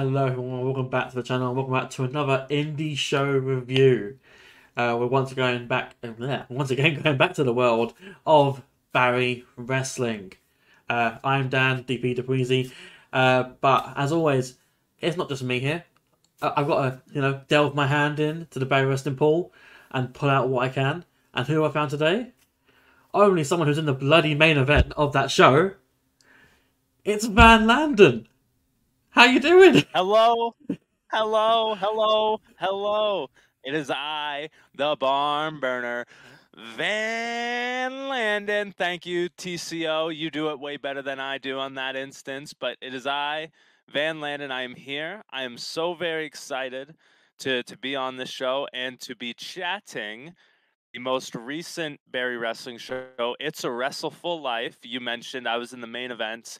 Hello everyone, welcome back to the channel and welcome back to another indie show review. We're once again going back to the world of Barrie Wrestling. I'm Dan, DP Dupreezy, but as always, it's not just me here. I've got to, delve my hand in to the Barrie Wrestling pool and pull out what I can. And who I found today? Only someone who's in the bloody main event of that show. It's Van Landon. How you doing? Hello, hello, hello, hello. It is I, the Barn-Burner Van Landon. Thank you, TCO. You do it way better than I do on that instance, but it is I, Van Landon. I am here. I am so very excited to be on this show and to be chatting the most recent Barrie Wrestling show. It's a Wrestleful Life. You mentioned I was in the main event.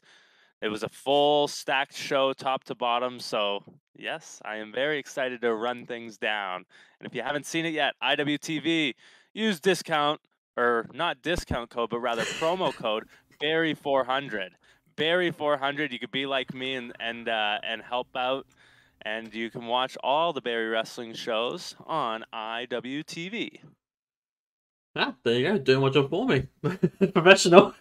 It was a full stacked show, top to bottom. So, yes, I am very excited to run things down. And if you haven't seen it yet, IWTV, use discount, or not discount code, but rather promo code Barry400. Barry400. You could be like me and help out. And you can watch all the Barrie Wrestling shows on IWTV. Ah, there you go, doing my job for me. Professional.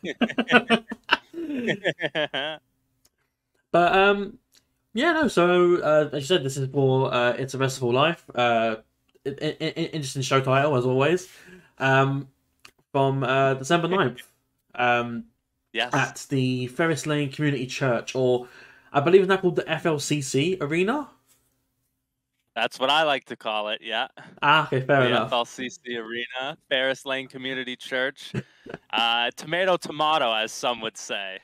But yeah, no. So as you said, this is for It's a Wrestleful Life. Interesting show title as always. From December 9th. Yes. At the Ferris Lane Community Church, or I believe it's now called the FLCC Arena. That's what I like to call it, yeah. Ah, okay, fair The enough. FLCC Arena, Ferris Lane Community Church. Tomato, tomato, as some would say.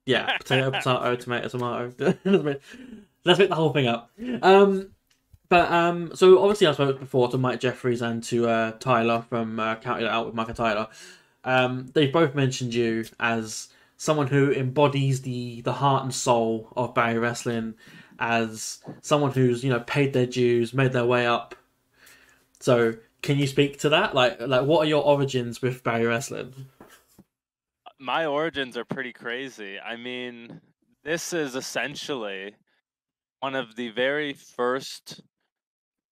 Yeah, potato, potato, tomato, tomato. Let's make the whole thing up. So obviously I spoke before to Mike Jeffries and to Tyler from Counting It Out with Mike and Tyler. They both mentioned you as someone who embodies the heart and soul of Barrie Wrestling, as someone who's paid their dues, made their way up. So can you speak to that? Like what are your origins with Barrie Wrestling? My origins are pretty crazy. I mean, this is essentially one of the very first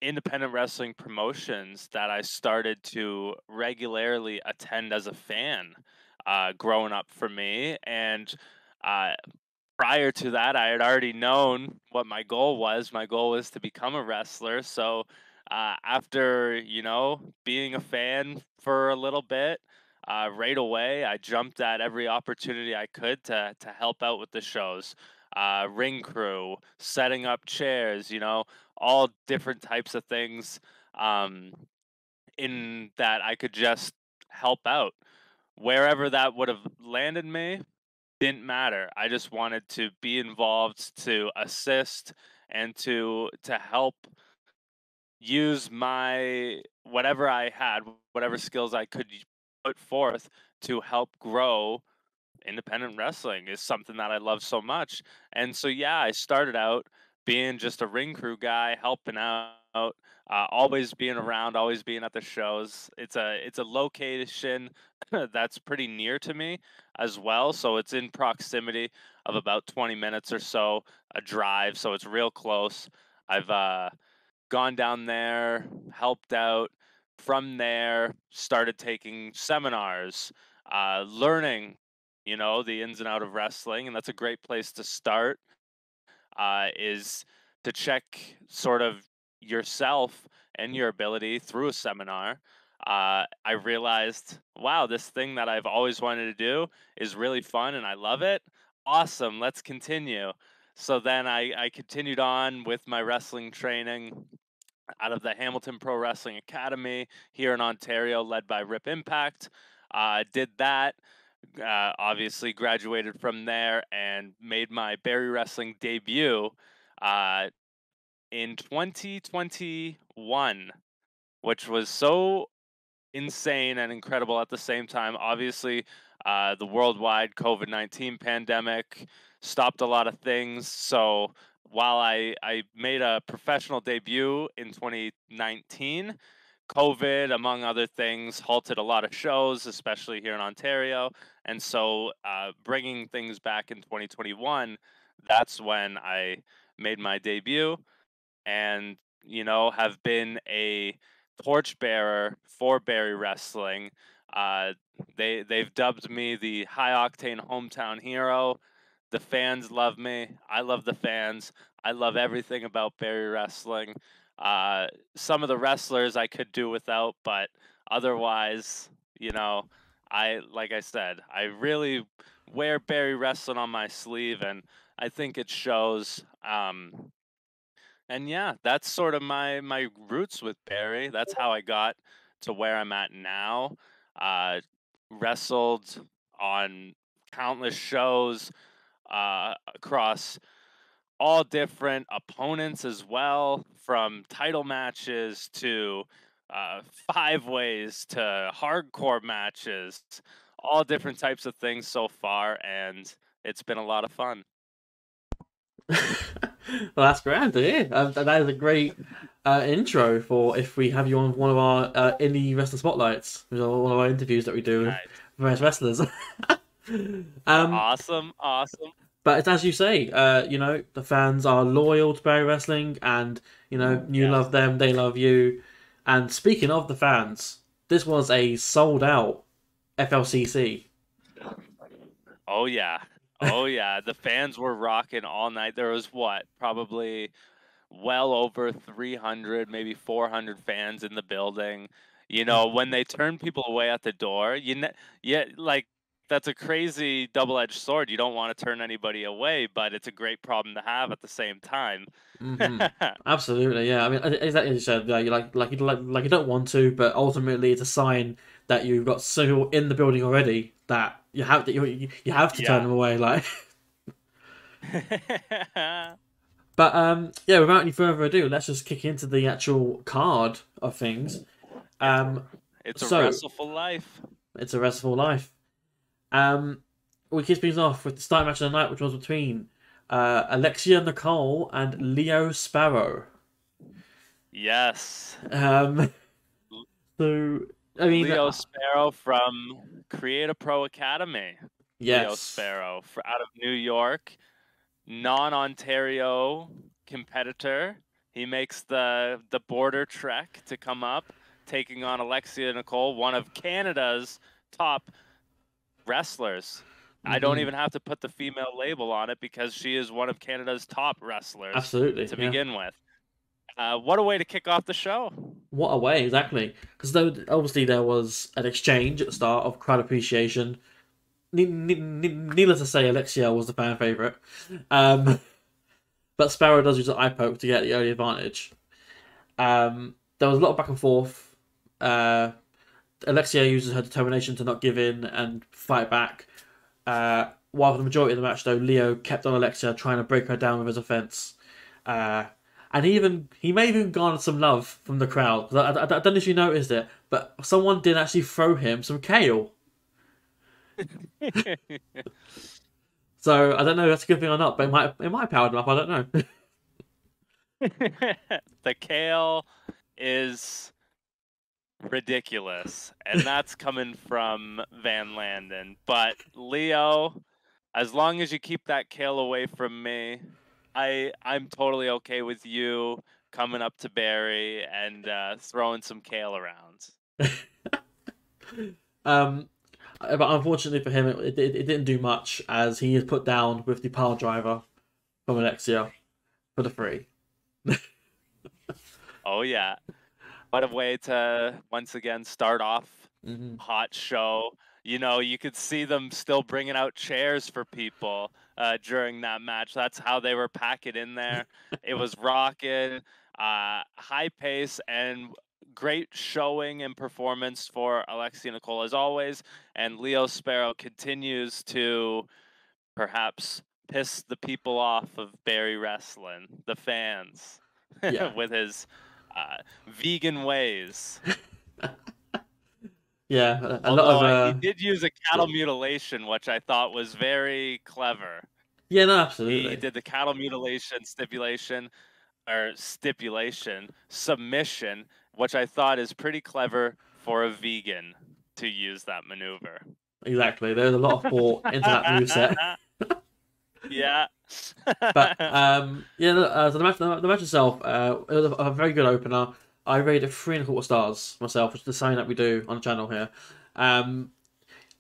independent wrestling promotions that I started to regularly attend as a fan growing up for me. And uh, prior to that, I had already known what my goal was. My goal was to become a wrestler. So after, being a fan for a little bit, right away, I jumped at every opportunity I could to help out with the shows. Ring crew, setting up chairs, all different types of things um, in that I could just help out. Wherever that would have landed me, didn't matter. I just wanted to be involved, to assist, and to help use my whatever I had, whatever skills I could put forth to help grow independent wrestling is something that I love so much. And so yeah, I started out being just a ring crew guy, helping out, always being around, always being at the shows. It's a location that's pretty near to me as well, so it's in proximity of about 20 minutes or so a drive, so it's real close. I've gone down there, helped out. From there, started taking seminars, learning, the ins and out of wrestling, and that's a great place to start. Is to check sort of yourself and your ability through a seminar. I realized, wow, this thing that I've always wanted to do is really fun and I love it. Awesome, let's continue. So then I continued on with my wrestling training out of the Hamilton Pro Wrestling Academy here in Ontario, led by Rip Impact. Did that, obviously graduated from there and made my Barrie Wrestling debut uh, in 2021, which was so insane and incredible at the same time. Obviously, the worldwide COVID-19 pandemic stopped a lot of things. So while I made a professional debut in 2019, COVID, among other things, halted a lot of shows, especially here in Ontario. And so bringing things back in 2021, that's when I made my debut, and have been a torchbearer for Barrie Wrestling. Uh, they've dubbed me the high octane hometown hero. The fans love me. I love the fans. I love everything about Barrie Wrestling. Uh, some of the wrestlers I could do without, but otherwise, like I said, I really wear Barrie Wrestling on my sleeve, and I think it shows. And yeah, that's sort of my roots with Barrie. That's how I got to where I'm at now. Wrestled on countless shows across all different opponents as well, from title matches to five ways to hardcore matches, all different types of things so far, and it's been a lot of fun. Well, that's grand to hear. That is a great intro for if we have you on one of our indie wrestling spotlights, which are one of our interviews that we do with Nice. various wrestlers. Awesome, awesome. But it's as you say, the fans are loyal to Barrie Wrestling, and you Yes. love them, they love you. And speaking of the fans, this was a sold out FLCC. Oh yeah. Oh yeah. The fans were rocking all night. There was probably well over 300, maybe 400 fans in the building. When they turn people away at the door, like that's a crazy double-edged sword. You don't want to turn anybody away, but it's a great problem to have at the same time. Absolutely, yeah. I mean, exactly as you said, you don't want to, but ultimately it's a sign that you've got so people in the building already that you have to turn them away. Like, but yeah. Without any further ado, let's just kick into the actual card of things. It's a So Wrestleful life. it's a Wrestleful life. We kick things off with the start match of the night, which was between Alexia Nicole and Leo Sparrow. Yes. So I mean, Leo Sparrow from Create Pro Academy. yes. Leo Sparrow out of New York, non-Ontario competitor. He makes the border trek to come up, taking on Alexia Nicole, one of Canada's top wrestlers. I don't even have to put the female label on it because she is one of Canada's top wrestlers. Absolutely, to begin with. What a way to kick off the show. What a way, exactly. Because obviously there was an exchange at the start of crowd appreciation. Needless to say, Alexia was the fan favourite. But Sparrow does use an eye poke to get the early advantage. There was a lot of back and forth. Alexia uses her determination to not give in and fight back. While for the majority of the match, though, Leo kept on Alexia, trying to break her down with his offense. And he may have even garnered some love from the crowd. I don't know if you noticed it, but someone did actually throw him some kale. So I don't know if that's a good thing or not, but it might have powered him up. I don't know. The kale is ridiculous, and that's coming from Van Landon. But Leo, as long as you keep that kale away from me, I'm totally okay with you coming up to Barrie and throwing some kale around. But unfortunately for him, it didn't do much, as he is put down with the pile driver from Alexia for the free. Oh yeah. What a way to once again start off hot show. You could see them still bringing out chairs for people during that match. That's how they were packing in there. It was rocking, high pace, and great showing and performance for Alexia Nicole as always. And Leo Sparrow continues to perhaps piss the people off of Barrie Wrestling, the fans, with his vegan ways. Yeah, Although he did use a cattle mutilation, which I thought was very clever. Yeah, no, absolutely. He did the cattle mutilation submission, which I thought is pretty clever for a vegan to use that maneuver. Exactly. There's a lot of thought into that moveset. Yeah, But yeah, so the match itself, it was a very good opener. I rated it 3.25 stars myself, which is the same that we do on the channel here. Um,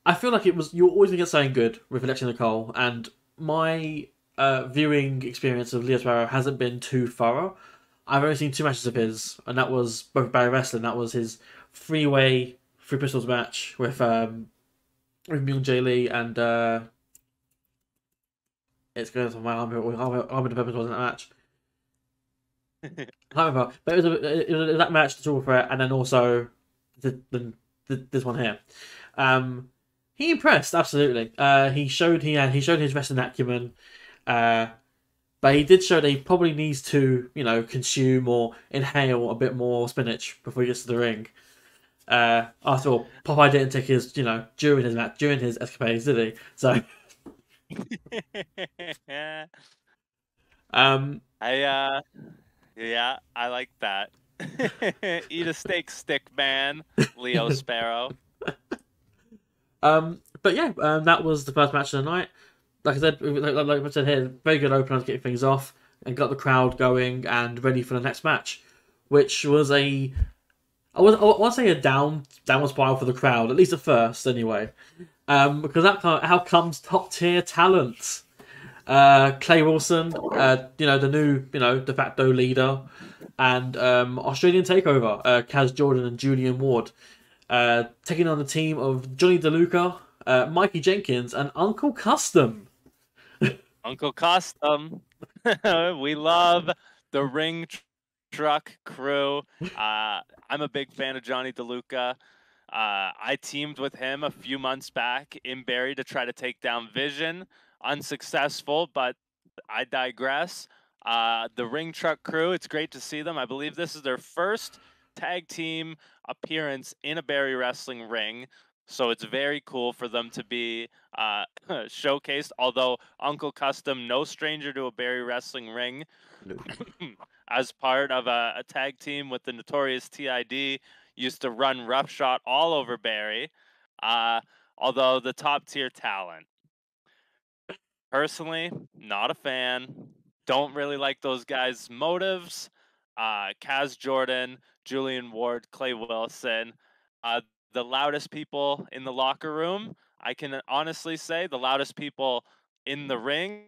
I feel like it was you're always gonna get something good with Alexia Nicole, and my viewing experience of Leo Sparrow hasn't been too thorough. I've only seen two matches of his, and that was both Barrie Wrestling. That was his three-way Three Pistols match with me and Jay Lee, and it's going to my arm. The Peppers wasn't that match. I can't remember, but it was that match, the Triple Threat, and then also this one here. He impressed absolutely. He showed his wrestling acumen. But he did show that he probably needs to, consume or inhale a bit more spinach before he gets to the ring. After all, Popeye didn't take his, during his escapades, did he? So, um, Yeah, I like that. Eat a steak stick, man, Leo Sparrow. but yeah, that was the first match of the night. Like I said, like I said here, very good opener to get things off and got the crowd going and ready for the next match, which was I want to say a downward spiral for the crowd, at least at first, anyway. Because how comes top tier talent. Clay Wilson, the new, de facto leader, and Australian Takeover, Kaz Jordan and Julian Ward, taking on the team of Johnny DeLuca, Mikey Jenkins, and Uncle Custom. Uncle Custom. We love the ring truck crew. I'm a big fan of Johnny DeLuca. I teamed with him a few months back in Barrie to try to take down Vision. Unsuccessful, but I digress. The ring truck crew, it's great to see them. I believe this is their first tag team appearance in a Barrie Wrestling ring. So it's very cool for them to be showcased. Although Uncle Custom, no stranger to a Barrie Wrestling ring, as part of a tag team with the notorious TID, used to run roughshod all over Barrie. Although the top tier talent, personally, not a fan. Don't really like those guys' motives. Kaz Jordan, Julian Ward, Clay Wilson, the loudest people in the locker room. I can honestly say the loudest people in the ring,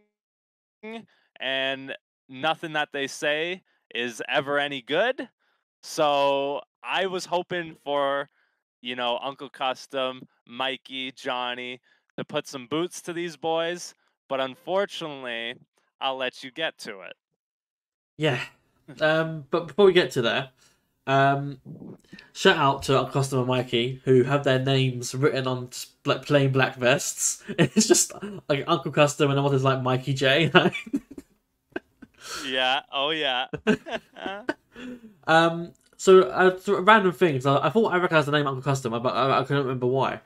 and nothing that they say is ever any good. So I was hoping for, Uncle Custom, Mikey, Johnny to put some boots to these boys, but unfortunately, I'll let you get to it. Yeah. But before we get to there, shout out to Uncle Custom and Mikey, who have their names written on plain black vests. It's just like Uncle Custom and what is like Mikey J. Yeah. Oh yeah. So random things. I thought I recognized the name Uncle Custom, but I couldn't remember why.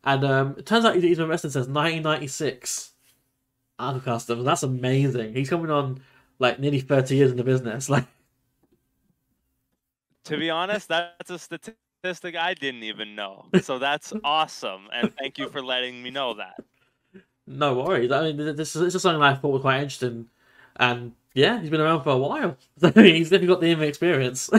And it turns out he's been wrestling since 1996. Uncle Custom. That's amazing. He's coming on like nearly 30 years in the business. Like, To be honest, that's a statistic I didn't even know. So that's awesome, and thank you for letting me know that. no worries. I mean, this is something I thought was quite interesting, and yeah, he's been around for a while. He's definitely got the experience.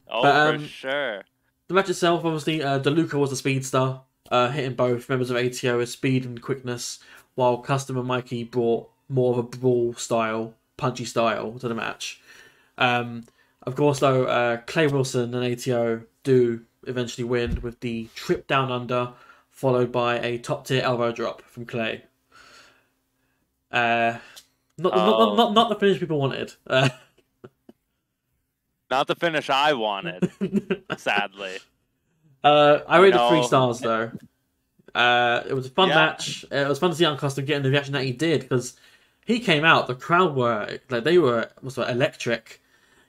Oh, But, for sure. the match itself, obviously, DeLuca was the speedster, hitting both members of ATO with speed and quickness, while Custom and Mikey brought more of a brawl style, punchy style to the match. Of course, though, Clay Wilson and ATO do eventually win with the trip down under, followed by a top tier elbow drop from Clay. Not the finish people wanted. Not the finish I wanted, sadly. I rated 3 stars though. It was a fun match. It was fun to see Uncle Custom getting the reaction that he did because he came out. The crowd were like they were electric.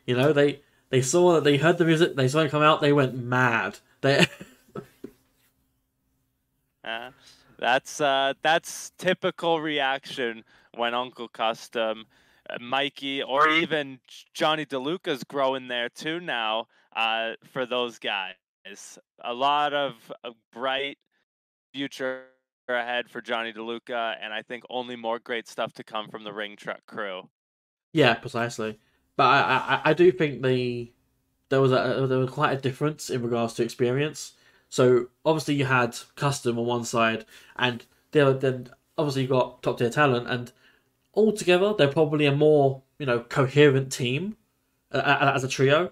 They saw that they heard the music. They saw him come out. They went mad. That's typical reaction when Uncle Custom, Mikey, or even Johnny DeLuca's growing there too now. For those guys, a lot of bright future ahead for Johnny DeLuca, and I think only more great stuff to come from the Ring Truck crew. Yeah, precisely. But I do think there was quite a difference in regards to experience. So obviously you had custom on one side, and then obviously you got top tier talent, and altogether they're probably a more coherent team as a trio.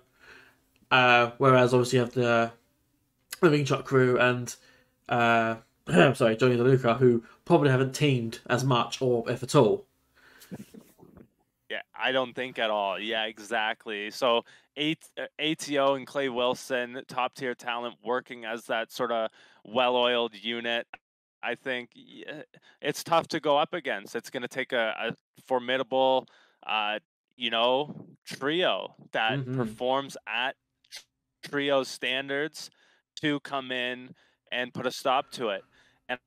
Whereas obviously you have the Ring Truck crew and sorry, Johnny DeLuca, who probably haven't teamed as much or if at all. Yeah, I don't think at all. Yeah, exactly. So ATO and Clay Wilson, top tier talent, working as that sort of well-oiled unit. I think it's tough to go up against. It's going to take a formidable, uh, trio that Hmm. performs at trio standards to come in and put a stop to it. And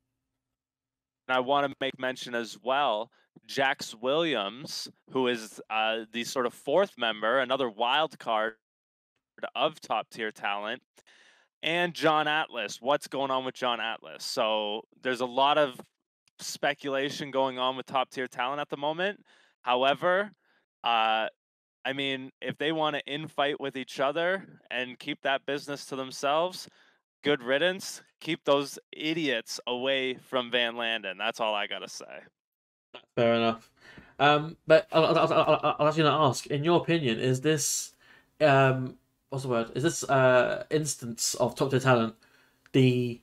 I want to make mention as well, Jax Williams, who is the sort of fourth member, another wild card of top tier talent, and John Atlas. What's going on with John Atlas? So there's a lot of speculation going on with top tier talent at the moment. However, I mean, if they want to infight with each other and keep that business to themselves, good riddance. Keep those idiots away from Van Landon. That's all I gotta say. Fair enough. But I was going to ask, in your opinion, is this what's the word? Is this instance of top tier talent the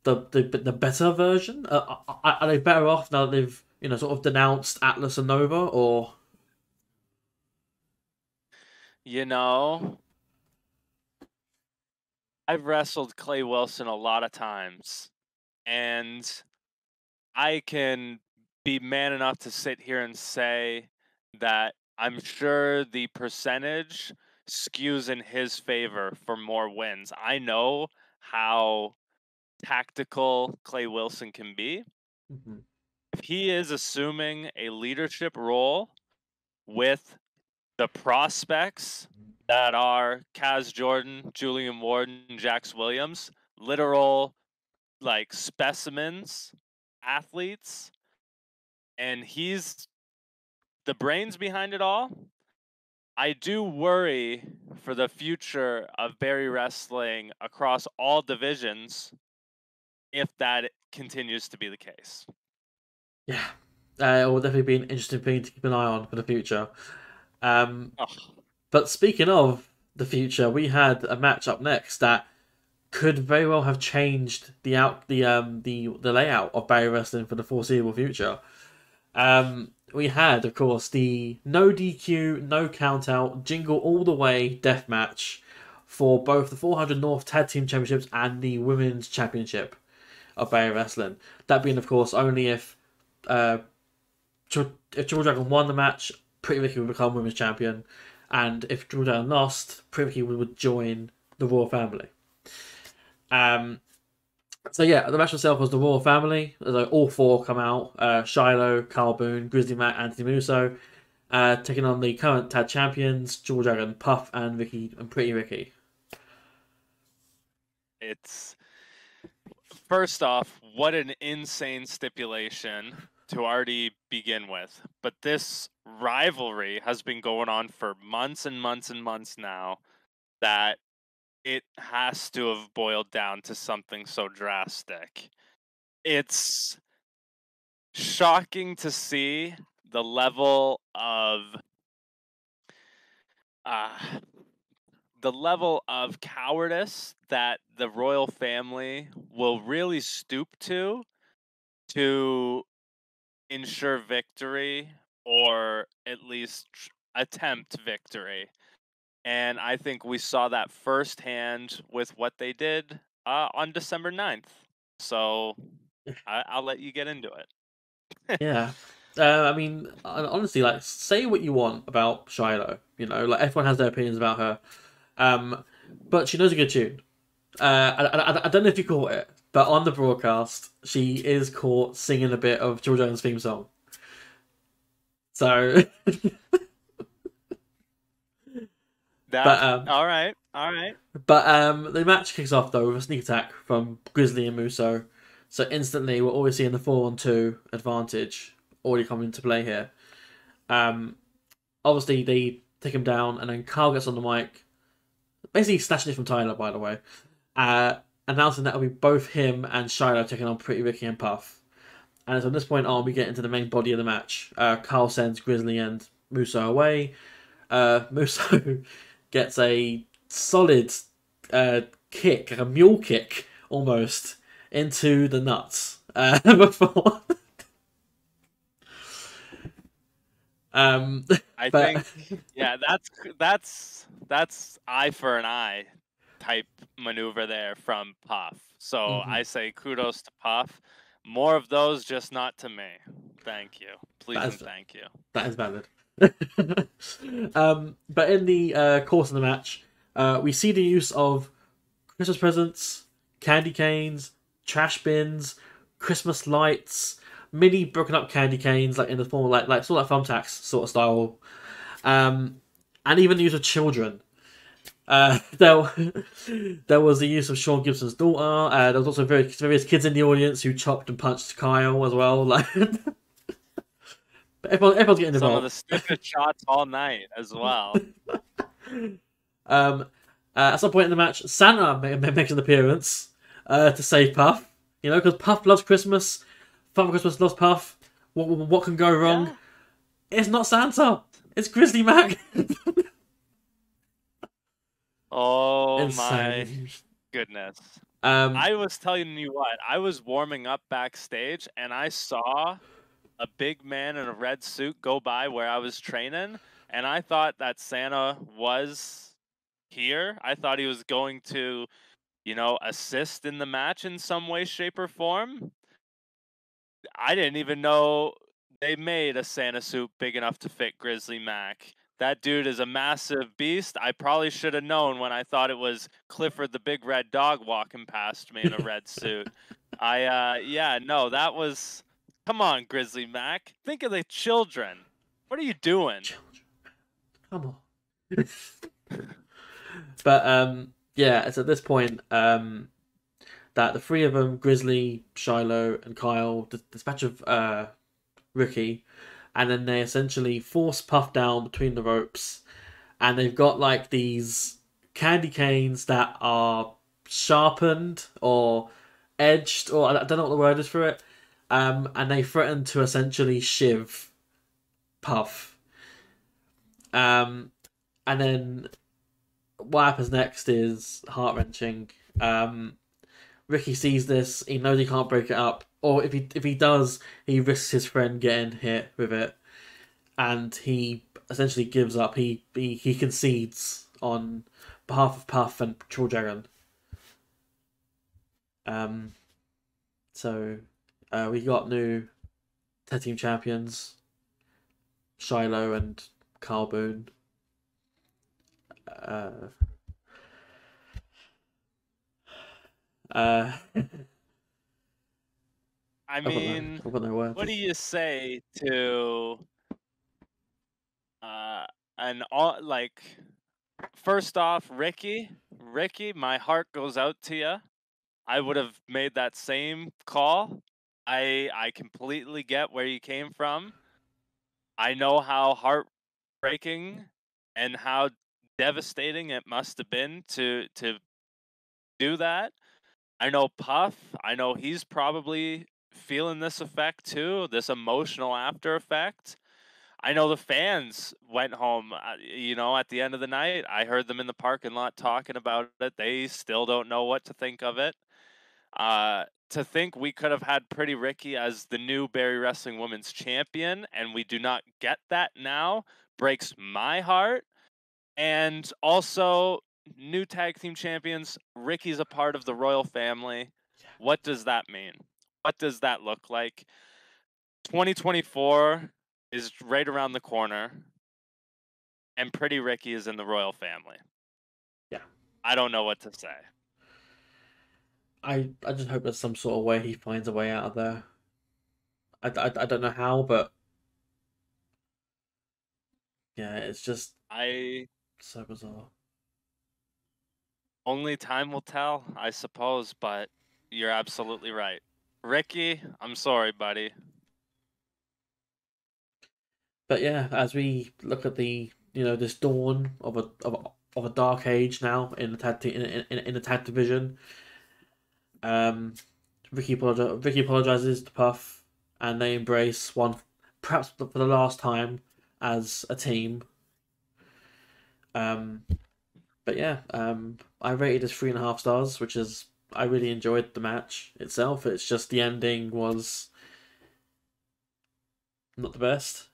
the better version? Are they better off now that they've sort of denounced Atlas and Nova, or You know, I've wrestled Clay Wilson a lot of times, and I can be man enough to sit here and say that I'm sure the percentage skews in his favor for more wins. I know how tactical Clay Wilson can be. Mhm. If he is assuming a leadership role with the prospects that are Kaz Jordan, Julian Warden, Jax Williams, literal like specimens, athletes, and he's the brains behind it all. I do worry for the future of Barrie Wrestling across all divisions if that continues to be the case. Yeah, it will definitely be an interesting thing to keep an eye on for the future. Um, Oh, but speaking of the future, we had a match up next that could very well have changed the layout of Barry Wrestling for the foreseeable future. We had, of course, the no DQ, no count out, Jingle all the way death match for both the 400 North Tag Team Championships and the Women's Championship of Barry Wrestling. That being, of course, only uh, if Triple Dragon won the match, Pretty Ricky would become Women's Champion, and if Triple Dragon lost, Pretty Ricky would join the Royal Family. Um, So yeah, the match itself was the Royal Family. So all four come out: Shiloh, Carl Boone, Grizzly Matt, Anthony Musso, taking on the current tag champions: George Dragon, Puff, and Ricky and Pretty Ricky. it's first off, what an insane stipulation to already begin with. But this rivalry has been going on for months and months and months now that it has to have boiled down to something so drastic. It's shocking to see the level of uh, cowardice that the royal family will really stoop to ensure victory or at least attempt victory. And I think we saw that firsthand with what they did on December 9th. So I'll let you get into it. Yeah. I mean, honestly, like, say what you want about Shiloh. Like everyone has their opinions about her. Um, but she knows a good tune. I don't know if you caught it, but on the broadcast, she is caught singing a bit of George Jones' theme song. So, but That all right, all right. the match kicks off though with a sneak attack from Grizzly and Musso. So instantly, we're already seeing the 4-on-2 advantage already coming into play here. Um, Obviously, they take him down, and then Kyle gets on the mic, basically snatching it from Tyler, by the way, announcing that it'll be both him and Shiloh taking on Pretty Ricky and Puff. And so from this point on, we get into the main body of the match. Kyle sends Grizzly and Musso away. Musso gets a solid kick, like a mule kick almost, into the nuts before. I but think, yeah, that's eye for an eye type maneuver there from Puff. So I say kudos to Puff. More of those, just not to me. Thank you, please and thank you. That is valid. But in the course of the match, we see the use of Christmas presents, candy canes, trash bins, Christmas lights, mini broken up candy canes, like in the form of like sort of like thumbtacks sort of style, and even the use of children. There, there was the use of Sean Gibson's daughter. There was also various kids in the audience who chopped and punched Kyle as well. Like, everyone's getting involved. Some of the stiffest shots all night as well. At some point in the match, Santa makes an appearance to save Puff. You know, because Puff loves Christmas. Father Christmas loves Puff. What can go wrong? Yeah. It's not Santa. It's Grizzly Mac. Oh Insane. My goodness. I was telling you what, I was warming up backstage and I saw a big man in a red suit go by where I was training, and I thought that Santa was here. I thought he was going to, assist in the match in some way, shape, or form. I didn't even know they made a Santa suit big enough to fit Grizzly Mac. That dude is a massive beast. I probably should have known when I thought it was Clifford the big red dog walking past me in a red suit. That was... Come on, Grizzly Mac. Think of the children. What are you doing? Children. Come on. But, it's at this point that the three of them, Grizzly, Shiloh, and Kyle, dispatch of Ricky, and then they essentially force Puff down between the ropes, and they've got like these candy canes that are sharpened or edged, or I don't know what the word is for it, and they threaten to essentially shiv Puff. And then what happens next is heart-wrenching. Ricky sees this, he knows he can't break it up, or if he does, he risks his friend getting hit with it, and he essentially gives up. He concedes on behalf of Puff and Patrol Dragon. So we got new tag team champions, Shiloh and Carl Boone. I mean, what do you say to first off, Ricky, my heart goes out to you. I would have made that same call. I completely get where you came from. I know how heartbreaking and how devastating it must have been to do that. I know Puff, I know he's probably feeling this effect too, this emotional after effect. I know the fans went home, at the end of the night. I heard them in the parking lot talking about it. They still don't know what to think of it. To think we could have had Pretty Ricky as the new Barrie Wrestling Women's Champion, and we do not get that now, breaks my heart. And also, new tag team champions, Ricky's a part of the royal family. What does that mean? What does that look like? 2024 is right around the corner, and Pretty Ricky is in the royal family. Yeah. I don't know what to say. I just hope there's some sort of way he finds a way out of there. I don't know how, but yeah, it's just so bizarre. Only time will tell, I suppose, but you're absolutely right. Ricky, I'm sorry, buddy. But yeah, as we look at the this dawn of a dark age now in the in the tag division, um, Ricky apologizes to Puff, and they embrace one, perhaps for the last time, as a team. Um, but yeah, I rated as 3.5 stars, which is I really enjoyed the match itself. It's just the ending was not the best,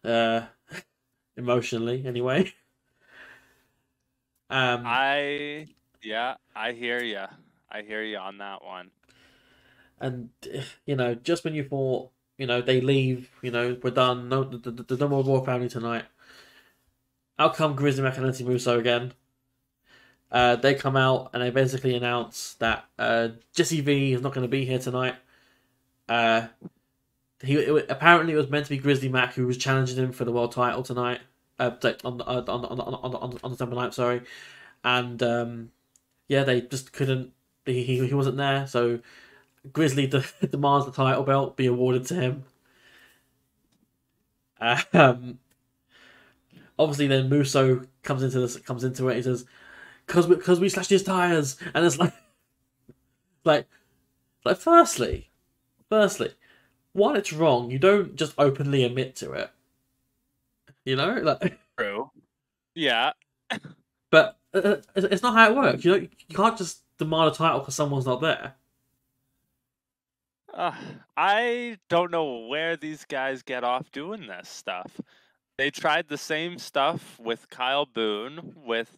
emotionally anyway. Um, Yeah, I hear ya. I hear you on that one. and just when you thought they leave, we're done. No, the no more Raw family tonight. Out come Grizzly Mac and Nancy Musso again. They come out and they basically announce that Jesse V is not going to be here tonight. Uh, apparently it was meant to be Grizzly Mac who was challenging him for the world title tonight. On the December night, sorry, and yeah, they just couldn't. He wasn't there, so Grizzly demands the title belt be awarded to him. Um, Obviously, then Musso comes into it. He says, "Because we slashed his tires," and it's like, firstly, while it's wrong, you don't just openly admit to it. True. Yeah. But it's not how it works. You can't just demand a title because someone's not there. I don't know where these guys get off doing this stuff. They tried the same stuff with Kyle Boone with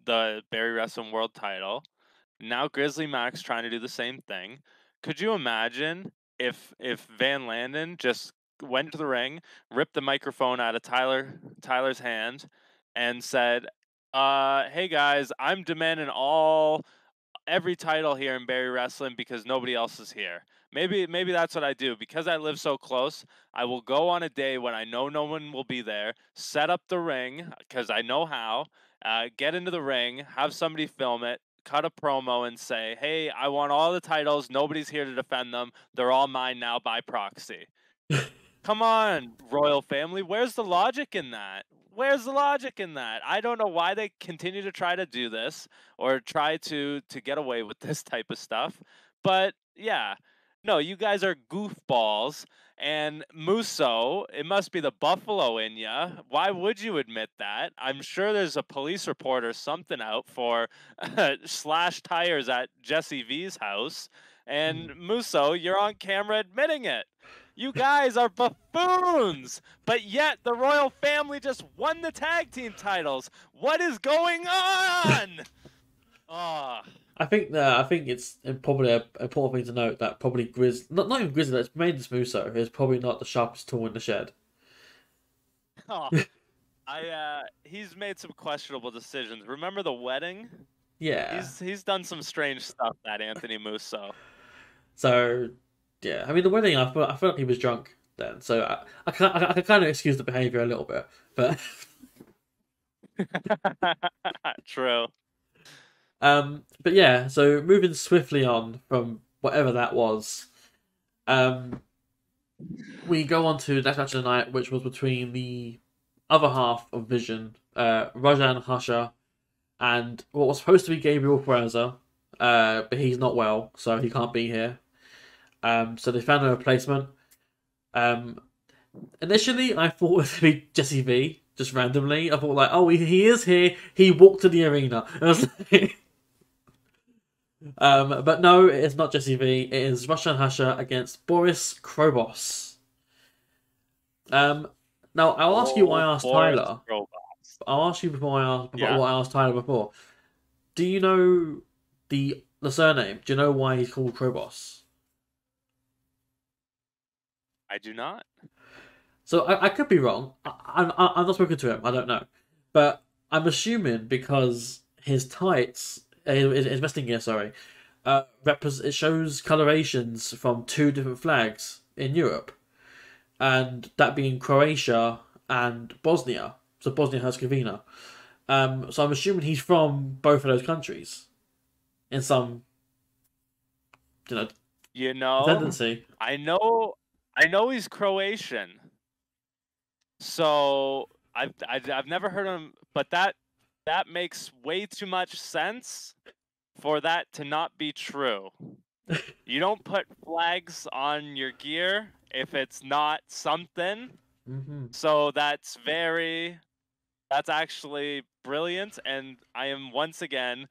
the Barrie Wrestling World Title. Now Grizzly Mac's trying to do the same thing. Could you imagine if Van Landon just went to the ring, ripped the microphone out of Tyler's hand, and said, "Hey guys, I'm demanding every title here in Barrie Wrestling because nobody else is here. Maybe that's what I do. Because I live so close, I will go on a day when I know no one will be there, set up the ring because I know how, get into the ring, have somebody film it, cut a promo and say, hey, I want all the titles. Nobody's here to defend them. They're all mine now by proxy." Come on, royal family. Where's the logic in that? Where's the logic in that? I don't know why they continue to try to do this or try to get away with this type of stuff. But yeah, no, you guys are goofballs. And Musso, it must be the buffalo in ya. Why would you admit that? I'm sure there's a police report or something out for slashed tires at Jesse V's house. And Musso, you're on camera admitting it. You guys are buffoons, but yet the royal family just won the tag team titles. What is going on? I think it's probably an important thing to note that probably not even Grizzly, that's made this Musso is probably not the sharpest tool in the shed. Oh, he's made some questionable decisions. Remember the wedding? Yeah. He's done some strange stuff, that Anthony Musso. So yeah, I mean the wedding, I feel like he was drunk then, so I can kind of excuse the behavior a little bit, but True. but yeah, so moving swiftly on from whatever that was, we go on to that match of the night, which was between the other half of Vision, Rajan Hasha, and what was supposed to be Gabriel Ferraza, but he's not well, so he can't be here. So they found a replacement. Initially, I thought it would be Jesse V, just randomly. I thought, like, oh, he is here. He walked to the arena. But no, it's not Jesse V. It is Russian Hasha against Boris Krobos. Now, I'll ask you what I asked Tyler. I'll ask you before what I asked Tyler before. Do you know the surname? Do you know why he's called Krobos? I do not. So I could be wrong. I'm not spoken to him. I don't know, but I'm assuming because his tights, his wrestling gear, sorry, it shows colorations from 2 different flags in Europe, and that being Croatia and Bosnia. So Bosnia Herzegovina. So I'm assuming he's from both of those countries, in some, You The know, tendency. I know, I know he's Croatian, so I've never heard him, but that makes way too much sense for that to not be true. You don't put flags on your gear if it's not something. Hmm. So that's actually brilliant, and I am once again,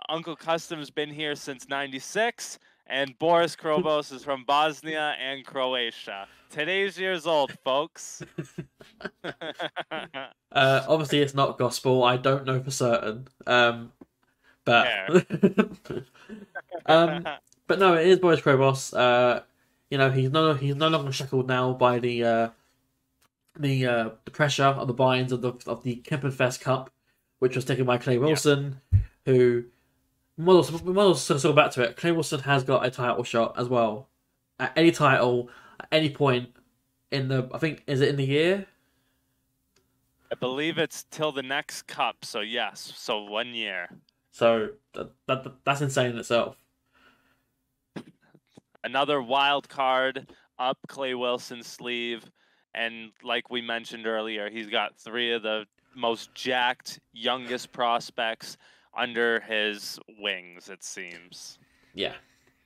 Uncle Custom's been here since '96, and Boris Krobos is from Bosnia and Croatia. Today's years old, folks. Obviously, it's not gospel. I don't know for certain. But Fair. um, but no, it is Boris Krobos. He's no longer shackled now by the pressure of the binds of the Kempenfest Cup, which was taken by Clay Yeah. Wilson, who we might also sort of back to it. Clay Wilson has got a title shot as well at any title at any point in the. I think is it in the year? I believe it's till the next cup, so yes, so 1 year. So that's insane in itself. Another wild card up Clay Wilson's sleeve. And like we mentioned earlier, he's got three of the most jacked, youngest prospects under his wings, it seems. Yeah,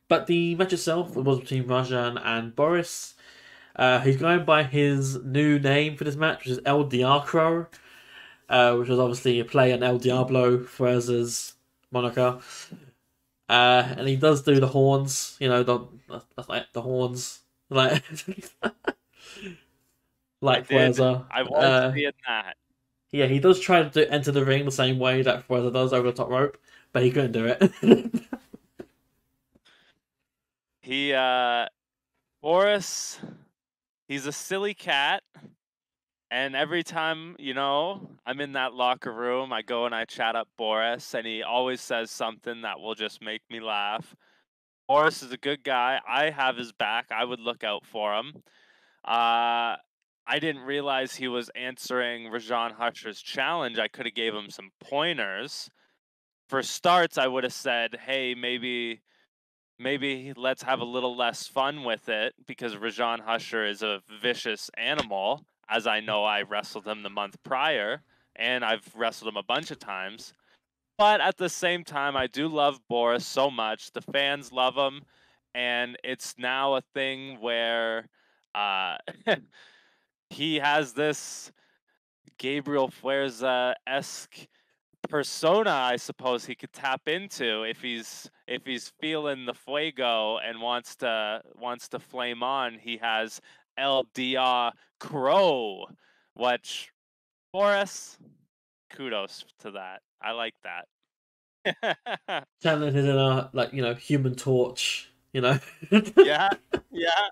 but the match itself was between Rajan and Boris. He's going by his new name for this match, which is El Diacro, which was obviously a play on El Diablo, Fuerz's moniker. And he does do the horns, that's like the horns, like like Fuerza. I was seeing that. Yeah, he does try to enter the ring the same way that Fuerza does over the top rope, but he couldn't do it. He, Boris, he's a silly cat. And every time, I'm in that locker room, I go and I chat up Boris, and he always says something that will just make me laugh. Boris is a good guy. I have his back. I would look out for him. I didn't realize he was answering Rajan Husher's challenge. I could have gave him some pointers. For starts, I would have said, "Hey, maybe let's have a little less fun with it because Rajan Husher is a vicious animal, as I know I wrestled him the month prior, and I've wrestled him a bunch of times." But at the same time, I do love Boris so much. The fans love him, and it's now a thing where uh, he has this Gabriel Fuerza-esque persona, I suppose he could tap into if he's feeling the fuego and wants to flame on. He has El Dia Crow, which Boris, kudos to that. I like that. Channeling his inner, Human Torch, Yeah, yeah.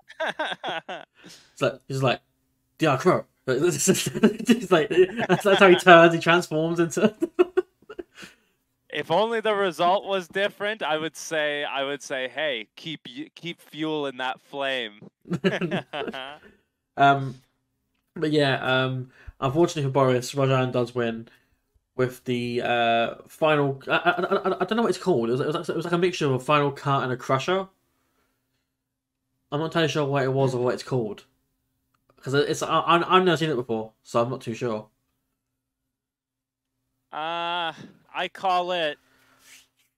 He's like, Diacro. He's like, that's how he turns, he transforms into. If only the result was different, I would say, hey, keep fueling that flame. um, but yeah, unfortunately for Boris, Rajan does win with the final. I don't know what it's called. It was like a mixture of a final cut and a crusher. I'm not entirely sure what it was or what it's called because I've never seen it before, so I'm not too sure. I call it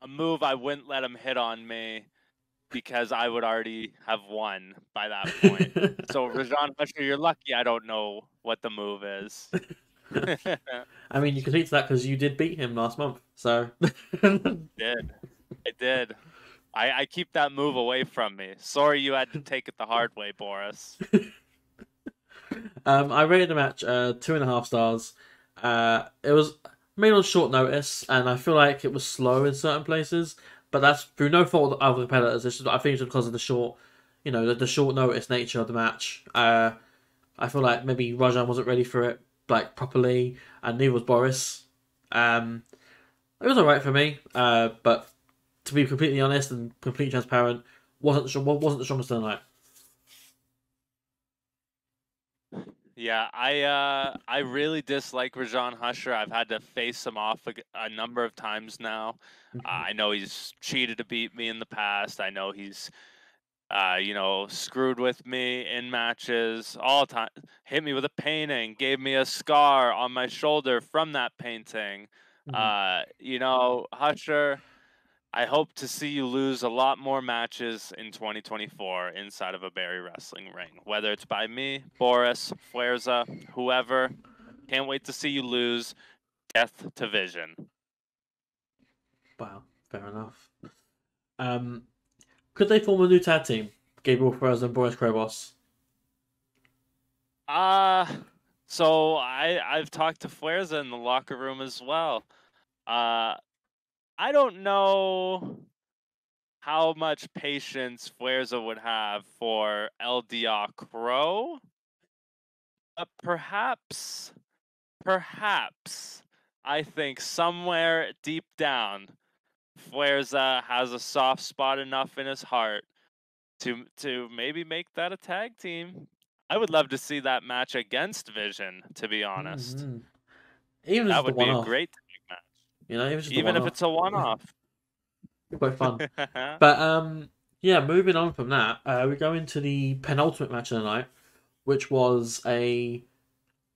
a move I wouldn't let him hit on me because I would already have won by that point. So Rajan Husher, you're lucky I don't know what the move is. I mean, you can speak to that because you did beat him last month, so. I did. I keep that move away from me. Sorry you had to take it the hard way, Boris. I rated the match 2.5 stars. It was made on short notice, and I feel like it was slow in certain places. But that's through no fault of the competitors. I think it's because of the short, the short notice nature of the match. I feel like maybe Rajan wasn't ready for it properly, and neither was Boris. It was alright for me, but to be completely honest and completely transparent, wasn't the strongest of the night. Yeah, I really dislike Rajan Husher. I've had to face him off a number of times now. I know he's cheated to beat me in the past. I know he's screwed with me in matches all the time, hit me with a painting, gave me a scar on my shoulder from that painting. Mhm. Husher, I hope to see you lose a lot more matches in 2024 inside of a Barrie Wrestling ring, whether it's by me, Boris, Fuerza, whoever. Can't wait to see you lose Death to Vision. Wow, fair enough. Um, could they form a new tag team? Gabriel Ferraz and Boris Krobos. Uh so I've talked to Fuerza in the locker room as well. Uh I don't know how much patience Fuerza would have for LDR Crow, but perhaps, I think somewhere deep down, Fuerza has a soft spot enough in his heart to maybe make that a tag team. I would love to see that match against Vision, to be honest. Mm-hmm. Even if it's That just a would be a one-off, great tag match, even if it's just a even if one-off, it's a one-off. quite fun. But yeah, moving on from that, we go into the penultimate match of the night, which was I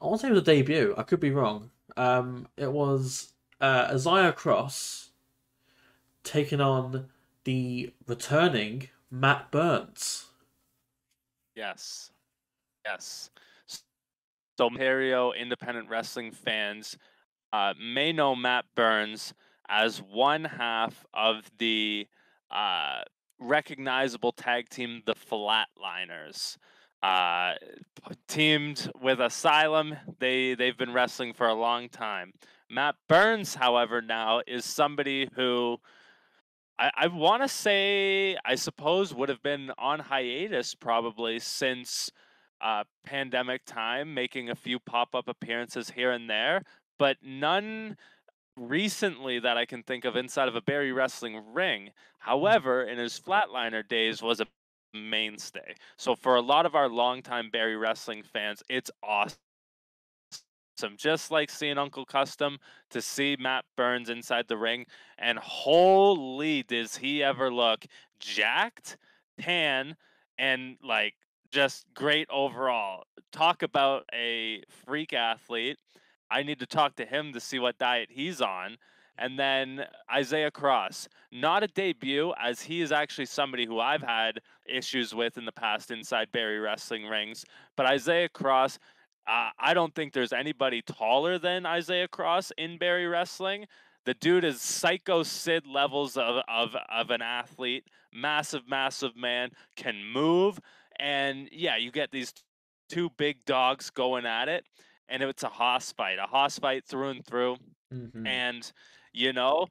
want to say it was a debut. I could be wrong. It was Isaiah Cross taking on the returning Matt Burns. Yes, yes. So Ontario independent wrestling fans may know Matt Burns as one half of the uh, recognizable tag team, the Flatliners. Uh, Teamed with Asylum, they've been wrestling for a long time. Matt Burns, however, now is somebody who I want to say, I suppose, would have been on hiatus probably since pandemic time, making a few pop-up appearances here and there, but none recently that I can think of inside of a Barrie Wrestling ring. However, in his Flatliner days was a mainstay. So for a lot of our longtime Barrie Wrestling fans, it's awesome. Just like seeing Uncle Custom, to see Matt Burns inside the ring, and holy does he ever look jacked, tan, and like just great overall. Talk about a freak athlete. I need to talk to him to see what diet he's on. And then Isaiah Cross, not a debut, as he is actually somebody who I've had issues with in the past inside Barrie Wrestling rings. But Isaiah Cross, I don't think there's anybody taller than Isaiah Cross in Barrie Wrestling. The dude is Psycho Sid levels of an athlete, massive man, can move, and yeah, you get these two big dogs going at it, and it's a hoss fight through and through. Mm-hmm. And you know,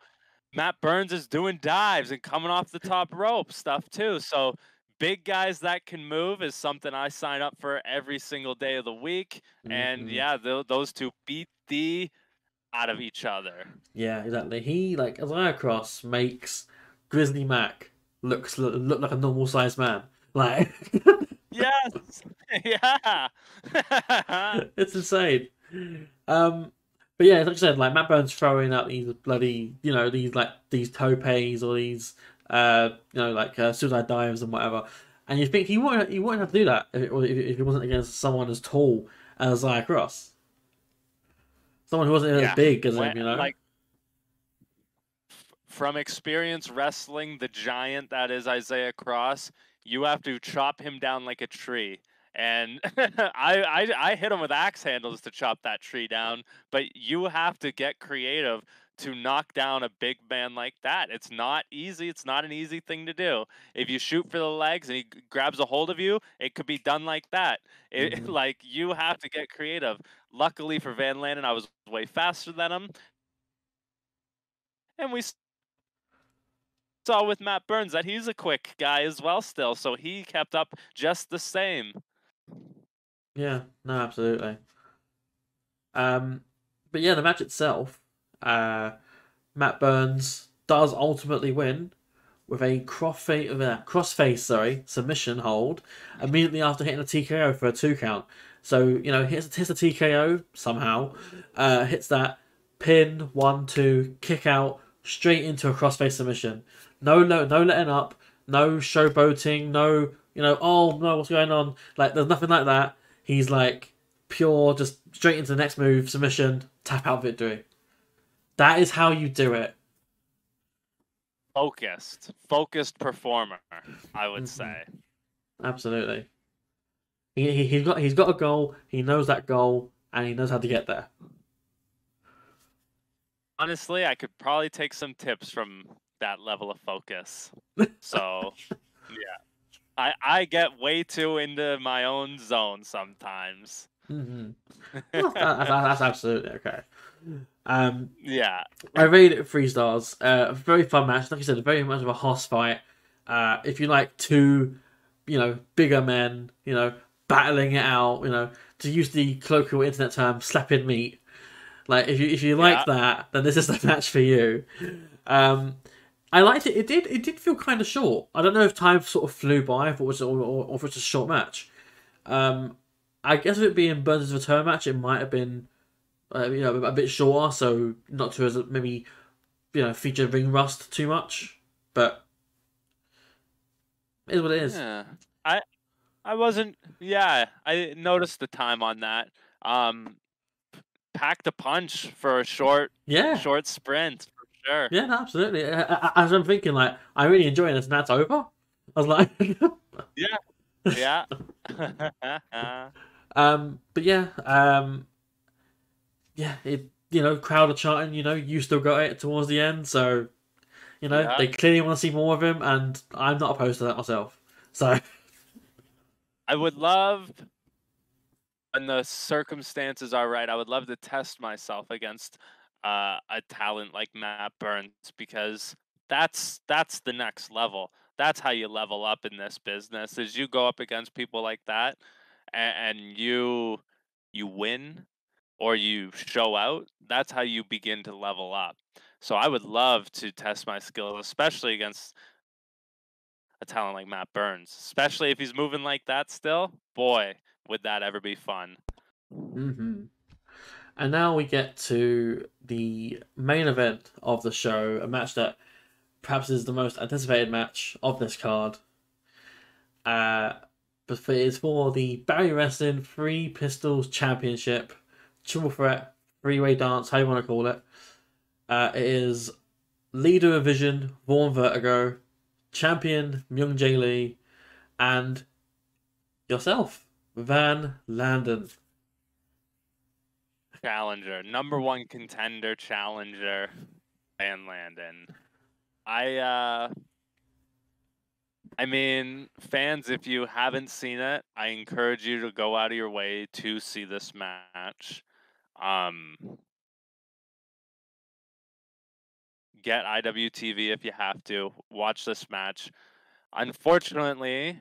Matt Burns is doing dives and coming off the top rope stuff too. So big guys that can move is something I sign up for every single day of the week. And Mm-hmm. yeah, those two beat the out of each other. Yeah, exactly. He like Isaiah Cross makes Grizzly Mac look like a normal sized man. Like Yes, yeah. it's insane. Um, but yeah, like I said, like Matt Burns throwing out these bloody, these topes or these, suicide dives and whatever, and you think he wouldn't have to do that if it wasn't against someone as tall as Isaiah Cross, someone who wasn't as Yeah, big as him. like from experience wrestling the giant that is Isaiah Cross, you have to chop him down like a tree. And I hit him with axe handles to chop that tree down, but you have to get creative to knock down a big man like that. It's not easy. It's not an easy thing to do. If you shoot for the legs and he grabs a hold of you, it could be done like that. Hmm. Like you have to get creative. Luckily for Van Landon, I was way faster than him, and we saw with Matt Burns that he's a quick guy as well still, so he kept up just the same. Yeah, no, absolutely. Um, but yeah, the match itself, uh, Matt Burns does ultimately win with a crossface submission hold immediately after hitting a TKO for a 2 count. So hits the TKO somehow, hits that pin 1-2 kick out straight into a crossface submission. No letting up, no showboating, no, oh no, what's going on? Like, there's nothing like that. He's like pure, just straight into the next move, submission, tap out victory. That is how you do it. Focused performer, I would Mm-hmm. say. Absolutely. He's got a goal. He knows that goal, and he knows how to get there. Honestly, I could probably take some tips from that level of focus. So, yeah. I get way too into my own zone sometimes. Mm-hmm. Well, that's absolutely okay. Um, Yeah. I rated it 3 stars. Very fun match. Like you said, very much of a hoss fight. If you like two, bigger men, battling it out, to use the colloquial internet term, slapping meat. Like if you like Yeah. that, then this is the match for you. Um, I liked it. It did feel kind of short. I don't know if time sort of flew by, if it was or if it was a short match. I guess if it being Burns' return match, it might have been a bit shorter, so not to as maybe feature ring rust too much. But it is what it is. Yeah. I wasn't. Yeah, I noticed the time on that. Um, Packed a punch for a Yeah, short sprint for sure. yeah, no, absolutely. As I'm thinking, like I'm really enjoying this, and that's over. I was like, Yeah. Yeah. but yeah, yeah, crowd are chanting. You still got it towards the end, so Yeah. they clearly want to see more of him, and I'm not opposed to that myself. So, I would love, when the circumstances are right, I would love to test myself against a talent like Matt Burns, because that's the next level. That's how you level up in this business. Is you go up against people like that, and you win or you show out. That's how you begin to level up. So I would love to test my skills, especially against a talent like Matt Burns, especially if he's moving like that still. Boy, would that ever be fun. hmm and now we get to the main event of the show, a match that perhaps is the most anticipated match of this card. Uh, but it's for the Barrie Wrestling Three Pistols Championship, Triple Threat, Three-Way Dance, how you want to call it. It is leader of Vision, Vaughn Vertigo, champion Myung Jae Lee, and yourself, Van Landon. Challenger, number one contender, challenger, Van Landon. I mean, fans, if you haven't seen it, I encourage you to go out of your way to see this match. Um, get IWTV if you have to. Watch this match. Unfortunately,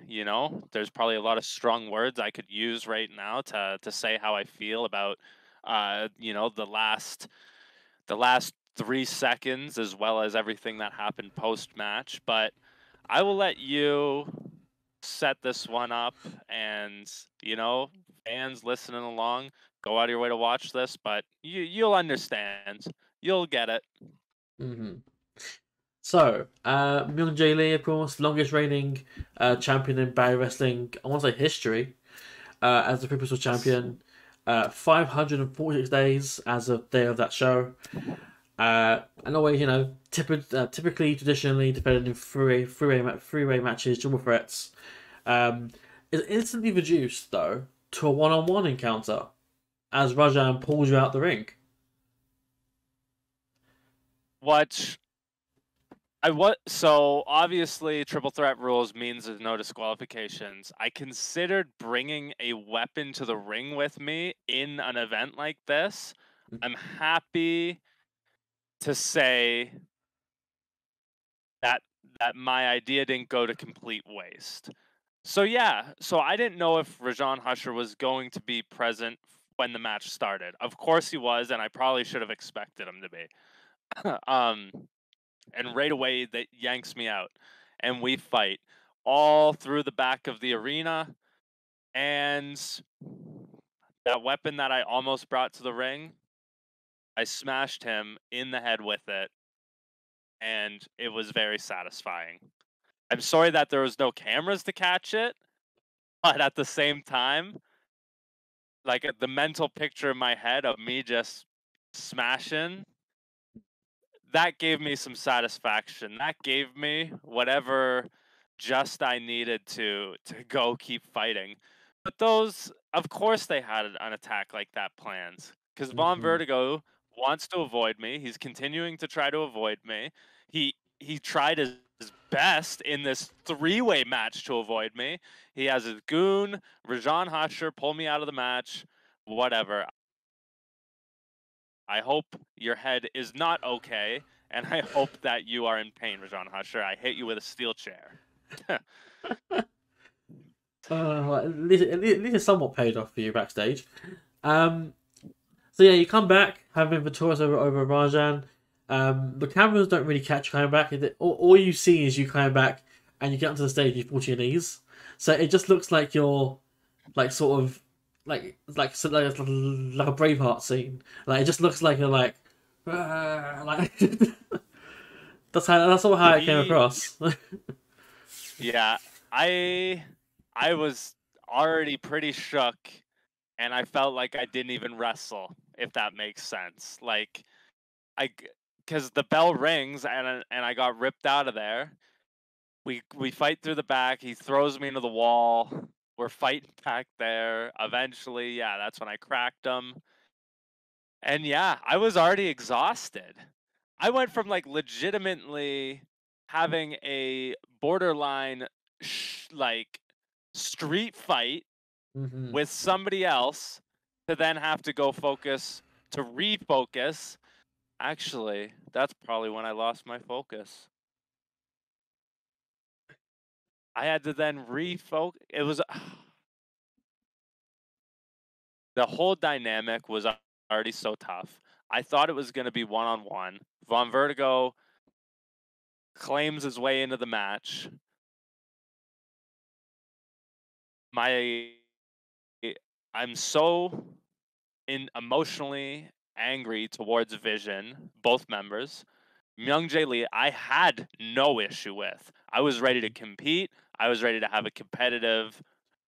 there's probably a lot of strong words I could use right now to say how I feel about the last 3 seconds, as well as everything that happened post match, but I will let you set this one up, and fans listening along, go out of your way to watch this, but you'll understand. You'll get it. Mm-hmm. So, Myung Jae Lee, of course, longest reigning champion in Barrie Wrestling, I want to say history, as the Three Pistols champion. 546 days as of day of that show. And always, typically, traditionally, defended in three-way matches, triple threats. Is instantly reduced, though, to a one-on-one encounter as Rajan pulls you out the ring. So obviously triple threat rules means there's no disqualifications. I considered bringing a weapon to the ring with me in an event like this. I'm happy to say that my idea didn't go to complete waste. So yeah, so I didn't know if Rajan Husher was going to be present when the match started. Of course he was, and I probably should have expected him to be. And right away that yanks me out, and we fight all through the back of the arena, and that weapon that I almost brought to the ring, I smashed him in the head with it, and it was very satisfying. I'm sorry that there was no cameras to catch it, but at the same time, like the mental picture in my head of me just smashing, that gave me some satisfaction. That gave me whatever just I needed to go keep fighting. But those, of course, they had an attack like that planned because Von Hmm. Vertigo wants to avoid me. He's continuing to try to avoid me. He tried his best in this three-way match to avoid me. He has his goon, Rajan Hasher, pull me out of the match. Whatever. I hope your head is not okay, and I hope that you are in pain, Rajan Hasher. I hit you with a steel chair. At least it's somewhat paid off for you backstage. Um, so yeah, you come back, have been victorious over Rajan. The cameras don't really catch you coming back. All you see is you coming back, and you get onto the stage, you fall to your knees. So it just looks like you're like sort of like a Braveheart scene. Like it just looks like you're like that's all how it came we, across. yeah, I was already pretty shook, and I felt like I didn't even wrestle, if that makes sense. Like I, because the bell rings, and I got ripped out of there. We fight through the back. He throws me into the wall. We're fighting back there. Eventually, yeah, that's when I cracked him. And yeah, I was already exhausted. I went from like legitimately having a borderline like street fight Hmm. with somebody else to then have to go focus to refocus. Actually, that's probably when I lost my focus. I had to then refocus. It was the whole dynamic was already so tough. I thought it was going to be one on one. Von Vertigo claims his way into the match. My I'm so emotionally angry towards Vision, both members. Myung Jae Lee, I had no issue with. I was ready to compete. I was ready to have a competitive,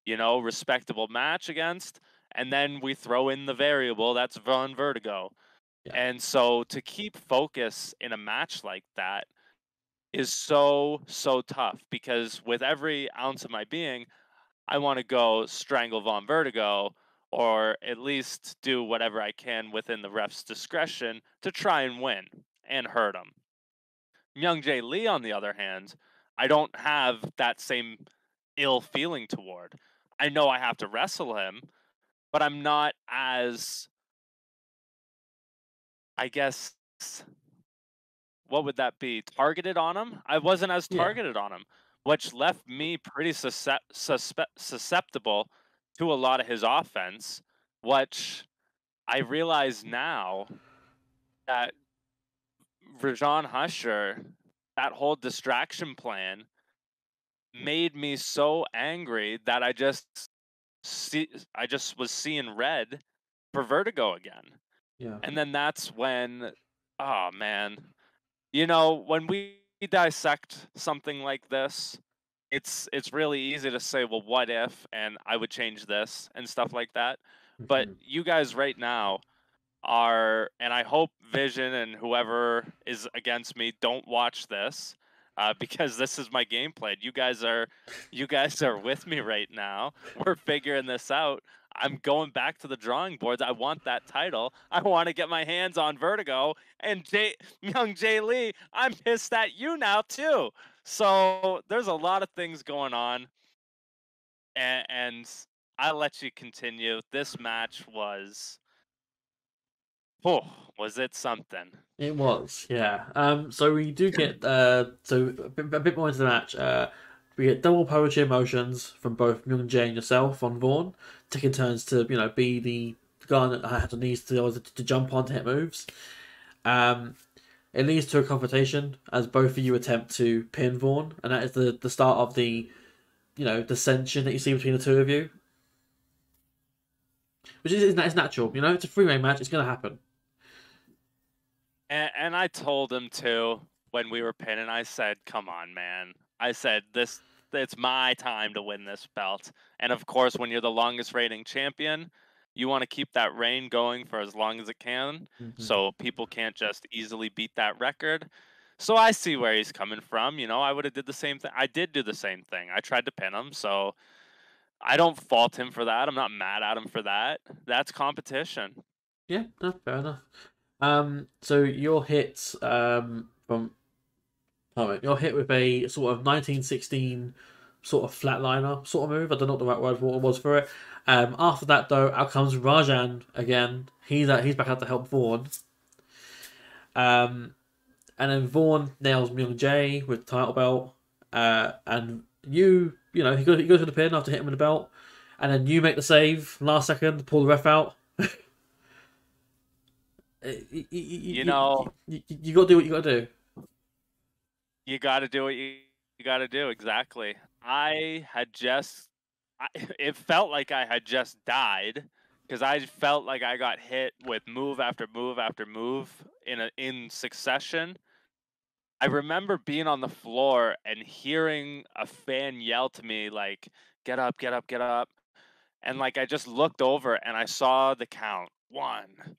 respectable match against. And then we throw in the variable that's Von Vertigo. Yeah. And so to keep focus in a match like that is so, so tough because with every ounce of my being, I want to go strangle Von Vertigo or at least do whatever I can within the ref's discretion to try and win and hurt him. Myung Jae Lee, on the other hand, I don't have that same ill feeling toward. I know I have to wrestle him, but I'm not as, I guess, what would that be? Targeted on him? I wasn't as Yeah. targeted on him, which left me pretty susceptible to a lot of his offense, which I realize now that Rajan Husher, that whole distraction plan made me so angry that I just was seeing red for Vertigo again. Yeah. And then that's when, oh man, when we dissect something like this, it's really easy to say, well, what if, and I would change this and stuff like that. But Hmm. you guys right now are, and I hope Vision and whoever is against me don't watch this, because this is my game plan. You guys are with me right now. We're figuring this out. I'm going back to the drawing boards. I want that title. I want to get my hands on Vertigo and Young Jay Lee. I'm pissed at you now too. So there's a lot of things going on, and I'll let you continue. This match oh, was it something? It was, yeah. So we do get a bit more into the match. We get double poetry emotions from both Myung Jae and yourself on Vaughn, taking turns to be the guy that had the knees to jump on to hit moves. Um, it leads to a confrontation as both of you attempt to pin Vaughn, and that is the start of the dissension that you see between the two of you, which is natural. It's a three-way match. It's gonna happen. And I told him too when we were pinning. I said, "Come on, man. I said, it's my time to win this belt. And of course, when you're the longest reigning champion, you want to keep that reign going for as long as it can, so people can't just easily beat that record. So I see where he's coming from. You know, I would have did the same thing. I did do the same thing. I tried to pin him, so I don't fault him for that. I'm not mad at him for that. That's competition. Yeah, no, fair enough. So you're hit from you're hit with a sort of 1916 sort of flatliner sort of move. I don't know what the right word was for it. After that though, out comes Rajan again. He's back out to help Vaughn. And then Vaughn nails Myung Jae with the title belt. And you know, he goes for the pin after hitting him with the belt. And then you make the save last second, pull the ref out. You know, you got to do what you got to do. you got to do what you got to do. Exactly. It felt like I had just died because I felt like I got hit with move after move after move in succession. I remember being on the floor and hearing a fan yell to me like, "Get up, get up, get up." And like I just looked over and I saw the count. 1,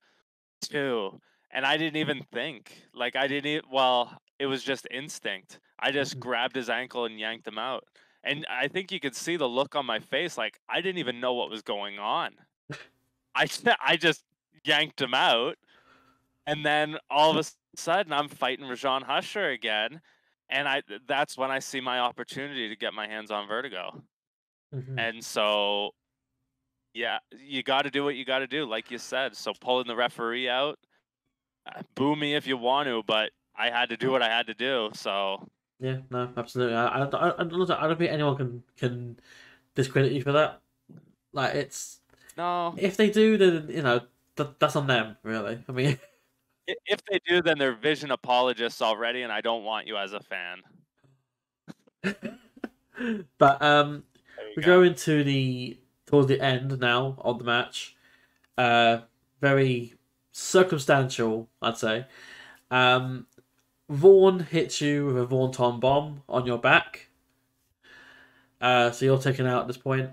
2, and I didn't even think. Like I didn't well, it was just instinct. I just grabbed his ankle and yanked him out. And I think you could see the look on my face like I didn't even know what was going on. I just yanked him out, and then all of a sudden I'm fighting Rajan Husher again, and that's when I see my opportunity to get my hands on Vertigo. And so yeah, you got to do what you got to do, like you said. So pulling the referee out, boo me if you want to, but I had to do what I had to do. So Yeah, no, absolutely. I don't think anyone can discredit you for that. Like it's no, if they do, then you know that's on them, really. I mean, if they do, then they're Vision apologists already, and I don't want you as a fan. but There you we go. go into towards the end now of the match. Very circumstantial, I'd say. Vaughn hits you with a Vaughnton bomb on your back. So you're taken out at this point.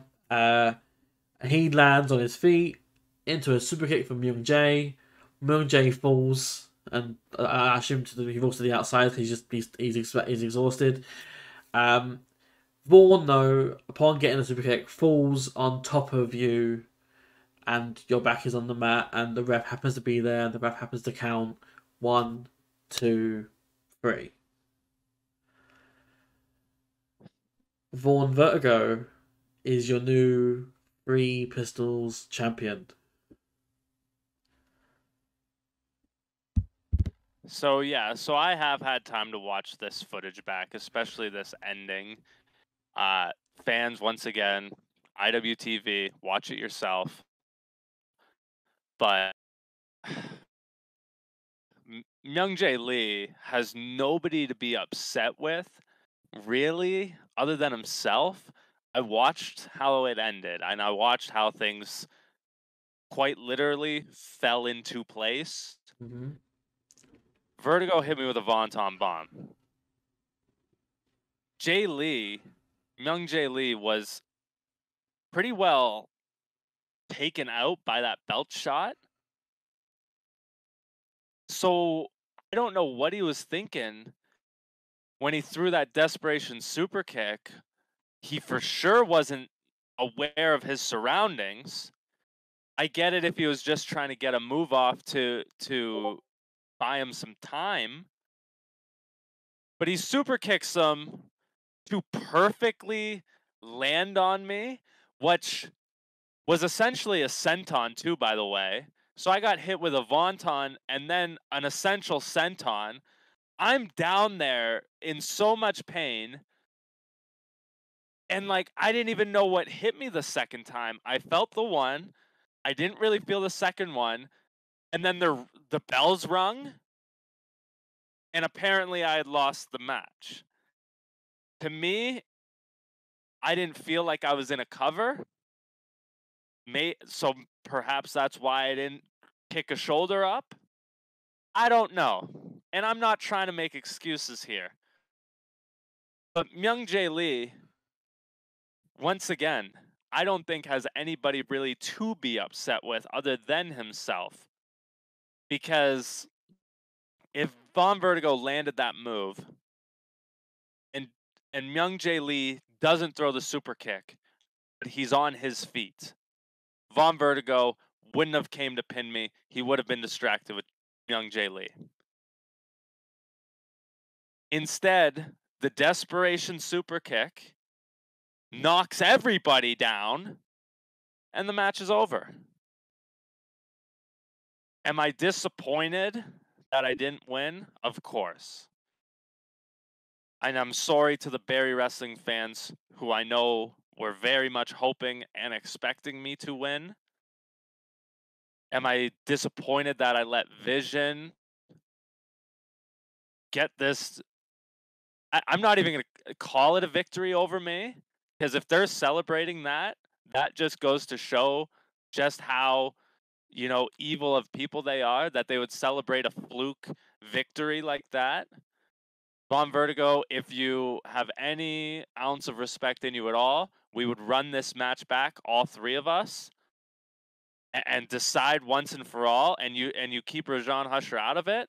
He lands on his feet into a super kick from Myung Jae. Myung Jae falls, and I assume he falls to the outside because he's exhausted. Vaughn, though, upon getting a super kick, falls on top of you, and your back is on the mat, and the ref happens to be there, and the ref happens to count 1, 2, 3. Vaughn Vertigo is your new Three Pistols champion. So yeah, so I have had time to watch this footage back, especially this ending. Fans, once again, IWTV, watch it yourself. But Myung Jae Lee has nobody to be upset with, really, other than himself. I watched how it ended, and I watched how things quite literally fell into place. Mm-hmm. Vertigo hit me with a Vonton bomb. Myung Jae Lee was pretty well taken out by that belt shot. So I don't know what he was thinking when he threw that desperation super kick. He for sure wasn't aware of his surroundings. I get it if he was just trying to get a move off to buy him some time. But he super kicks him to perfectly land on me, which was essentially a senton too, by the way. So I got hit with a Vonton and then an essential senton. I'm down there in so much pain. And like I didn't even know what hit me the second time. I felt the one. I didn't really feel the second one. And then the bells rung. And apparently I had lost the match. To me, I didn't feel like I was in a cover. So perhaps that's why I didn't kick a shoulder up. I don't know. And I'm not trying to make excuses here. But Myung-Jae Lee, once again, I don't think has anybody really to be upset with other than himself. Because if Von Vertigo landed that move and Myung-Jae Lee doesn't throw the super kick, but he's on his feet, Von Vertigo wouldn't have came to pin me. He would have been distracted with Myung-Jae Lee. Instead, the desperation super kick knocks everybody down, and the match is over. Am I disappointed that I didn't win? Of course. And I'm sorry to the Barrie Wrestling fans who I know were very much hoping and expecting me to win. Am I disappointed that I let Vision get this? I'm not even going to call it a victory over me, because if they're celebrating that, that just goes to show just how, evil of people they are, that they would celebrate a fluke victory like that. Von Vertigo, if you have any ounce of respect in you at all, we would run this match back, all three of us, and decide once and for all, and you keep Rajan Husher out of it.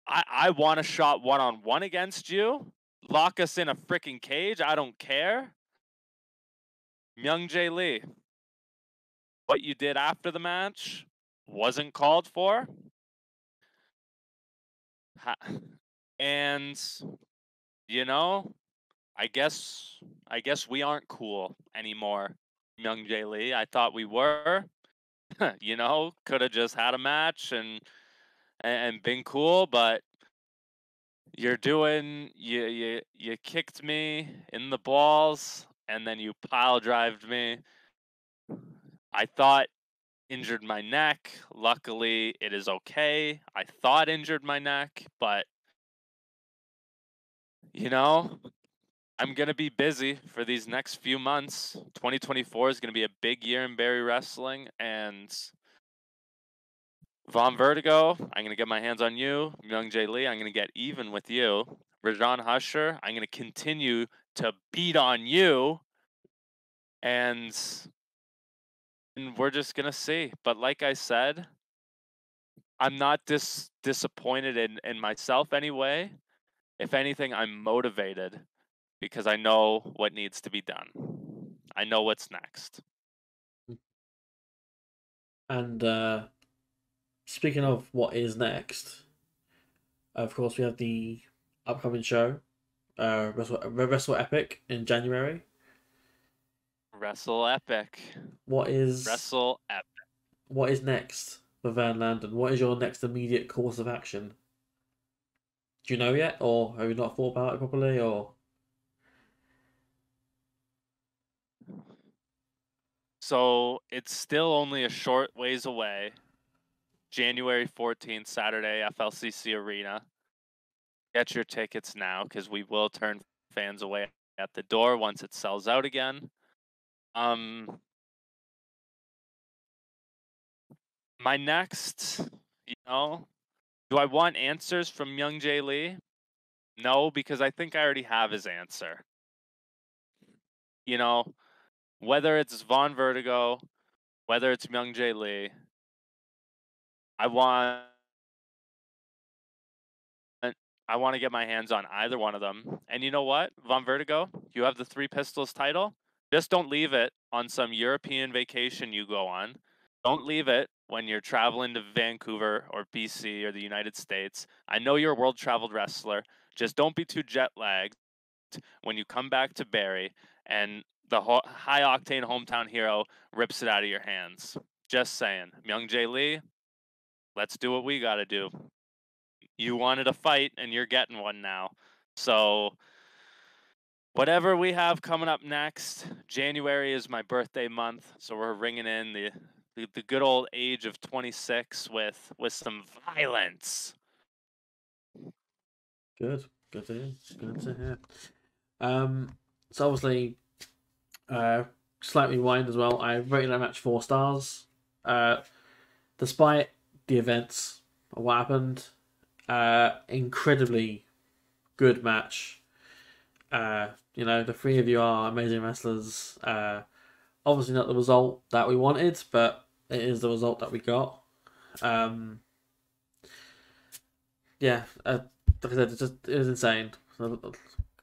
I want a shot one-on-one against you. Lock us in a freaking cage. I don't care. Myung-Jae Lee, what you did after the match wasn't called for. And, I guess we aren't cool anymore, Myung-Jae Lee. I thought we were. Could have just had a match and been cool, but you kicked me in the balls and then you pile drived me. I thought injured my neck. Luckily, it is okay. I thought injured my neck, but I'm going to be busy for these next few months. 2024 is going to be a big year in Barrie Wrestling, and Von Vertigo, I'm going to get my hands on you. Myung-Jae Lee, I'm going to get even with you. Rajan Husher, I'm going to continue to beat on you. And we're just going to see. But like I said, I'm not disappointed in myself anyway. If anything, I'm motivated because I know what needs to be done. I know what's next. And speaking of what is next, of course, we have the upcoming show, Wrestle Epic in January. Wrestle Epic. What is Wrestle Epic. What is next for Van Landon? What is your next immediate course of action? Do you know yet, or have you not thought about it properly, or? So it's still only a short ways away. January 14th, Saturday, FLCC Arena. Get your tickets now because we will turn fans away at the door once it sells out again. My next, do I want answers from Myung-Jae Lee? No, because I think I already have his answer. Whether it's Von Vertigo, whether it's Myung-Jae Lee, I want to get my hands on either one of them. And you know what, Von Vertigo, you have the Three Pistols title. Just don't leave it on some European vacation you go on. Don't leave it when you're traveling to Vancouver or BC or the United States. I know you're a world-traveled wrestler. Just don't be too jet-lagged when you come back to Barrie and the high-octane hometown hero rips it out of your hands. Just saying. Myung-Jae Lee, let's do what we got to do. You wanted a fight, and you're getting one now. So whatever we have coming up next, January is my birthday month, so we're ringing in the good old age of 26 with some violence. Good to hear. Good to hear. So obviously, slightly rewind as well. I rated that match 4 stars. Despite the events of what happened, incredibly good match. The three of you are amazing wrestlers. Obviously not the result that we wanted, but it is the result that we got. Yeah, like I said, it was insane. A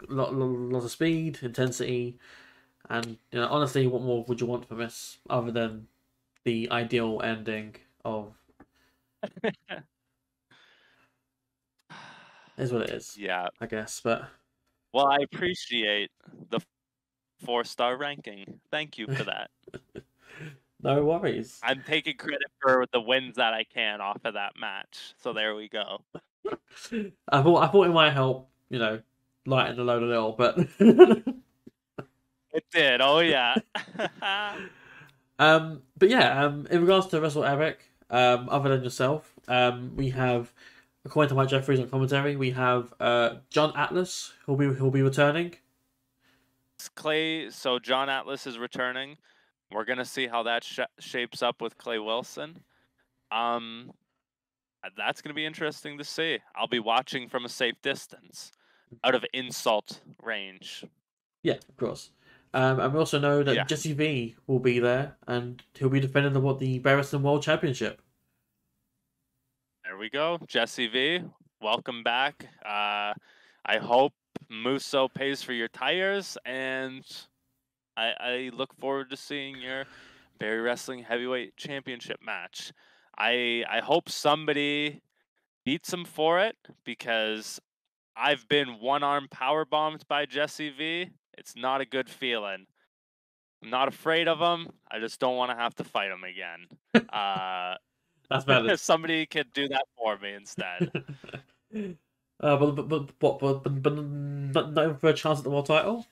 lot of speed, intensity, and honestly, what more would you want from this other than the ideal ending of is what it is, Yeah. I guess. But Well, I appreciate the 4-star ranking. Thank you for that. no worries. I'm taking credit for the wins that I can off of that match. So there we go. I thought it might help, lighten the load a little, but It did. Oh yeah. but yeah, in regards to Wrestle Eric, other than yourself, we have, according to Mike Jeffries on commentary, we have John Atlas who'll be returning. Clay. So John Atlas is returning. We're gonna see how that shapes up with Clay Wilson. That's gonna be interesting to see. I'll be watching from a safe distance, out of insult range. Yeah, of course. And we also know that Yeah. Jesse V will be there, and he'll be defending the Barrie Wrestling World Championship. There we go, Jesse V. Welcome back. I hope Musso pays for your tires, and I look forward to seeing your Barrie Wrestling Heavyweight Championship match. I hope somebody beats him for it, because I've been one-arm power bombed by Jesse V. It's not a good feeling. I'm not afraid of him. I just don't want to have to fight him again. That's valid. Somebody could do that for me instead. But not even for a chance at the world title.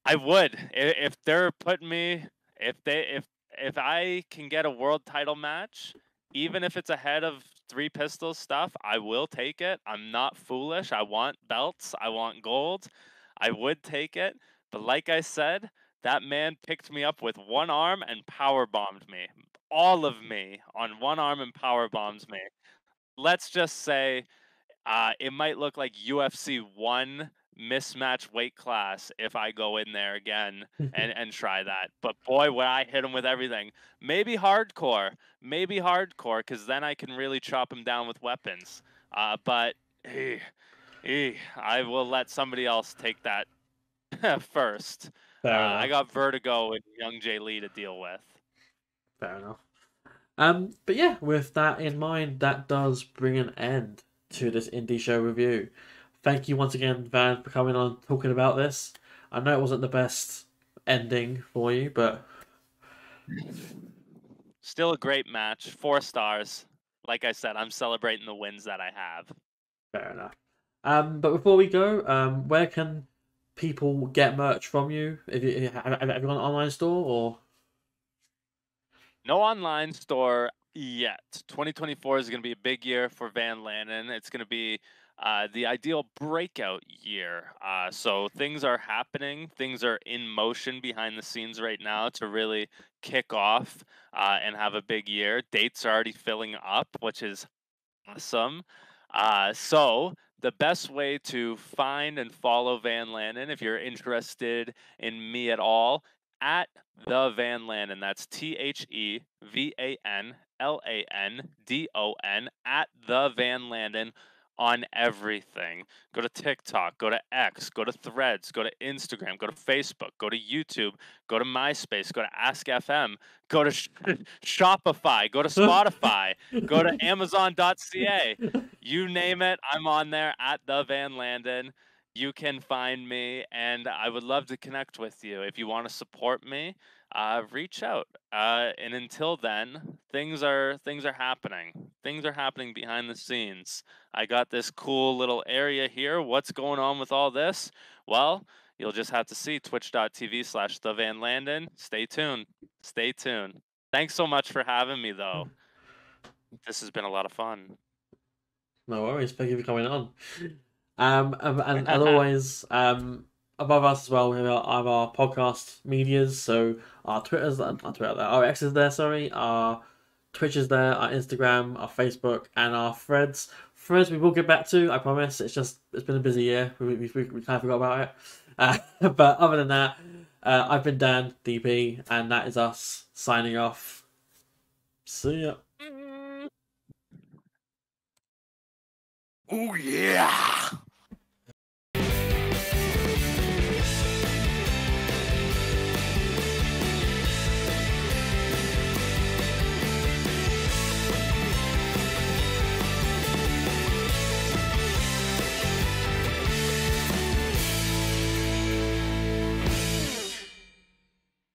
I would, if they're putting me, if I can get a world title match, even if it's ahead of Three Pistols stuff, I will take it. I'm not foolish. I want belts. I want gold. I would take it. But like I said, that man picked me up with one arm and power bombed me. All of me on one arm and power bombs me. Let's just say it might look like UFC 1 mismatch weight class if I go in there again and try that. But boy, would I hit him with everything. Maybe hardcore, because then I can really chop him down with weapons. But I will let somebody else take that first. Fair I enough. got Vertigo and Young Jay Lee to deal with. Fair enough. But yeah, with that in mind, that does bring an end to this indie show review. Thank you once again, Van, for coming on talking about this. I know it wasn't the best ending for you, but Still a great match. 4 stars. Like I said, I'm celebrating the wins that I have. fair enough. But before we go, where can people get merch from you? Have you got an online store or? No online store yet. 2024 is going to be a big year for Van Landon. It's going to be the ideal breakout year. So things are happening. Things are in motion behind the scenes right now to really kick off and have a big year. Dates are already filling up, which is awesome. So the best way to find and follow Van Landon, if you're interested in me at all, at the Van Landon. That's TheVanLandon at the Van Landon on everything. Go to TikTok, go to X, go to Threads, go to Instagram, go to Facebook, go to YouTube, go to MySpace, go to Ask FM, go to Shopify, go to Spotify, go to Amazon.ca. You name it, I'm on there at the Van Landon. You can find me, and I would love to connect with you. If you want to support me, reach out. And until then, things are happening. Things are happening behind the scenes. I got this cool little area here. What's going on with all this? Well, you'll just have to see twitch.tv/thevanlandon. Stay tuned. Stay tuned. Thanks so much for having me, though. This has been a lot of fun. No worries. Thank you for coming on. And always, above us as well, we have our podcast medias. So our Twitters, our X is there. Sorry, our Twitch is there, our Instagram, our Facebook, and our threads. Threads we will get back to, I promise. It's been a busy year. We kind of forgot about it. But other than that, I've been Dan, DP, and that is us signing off. See ya. Oh yeah.